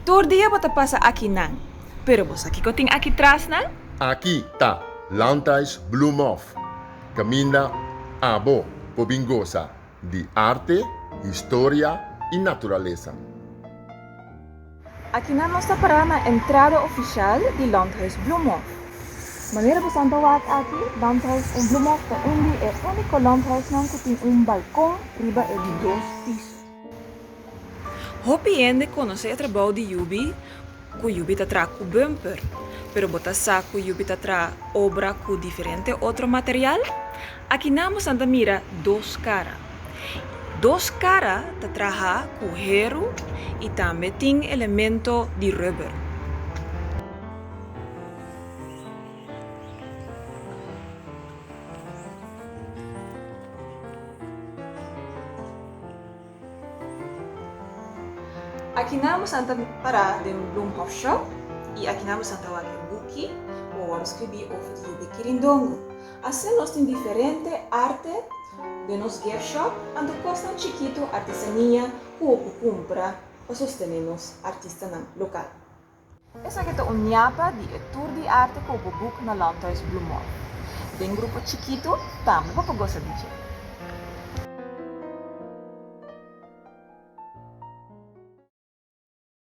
Todo dia bota passa aqui não. Pero você aqui tem aqui atrás não? Aqui está Landhuis Bloemhof. Camina Abo Pobingosa de arte, historia e natureza. Aqui não nós está parando na entrada oficial de Landhuis Bloemhof. Maneira você anda aqui, Landhuis Bloemhof é o único landhuis não que tem balcão riba de 2 pisos. Hopi ende conhecer o trabalho de Yubi, que Yubi está traz com bumper, pero bota saco Yubi está traz obra com diferente outro material. Aqui namos anda mira 2 caras. 2 caras está traja com hero e também tem elemento de rubber. Aqui namos anda para de Bloemhof Shop e aqui namos anda aqui buki ou escrever over de Yubi Quirindongo. Assim nós temos diferente arte de nos gift shop ando costa chiquito artesania que compra para sostener nos artistas local. Essa aqui é um nhapa de tour de arte que book na Landhuis Bloemhof. Tem grupo chiquito, também para gostar de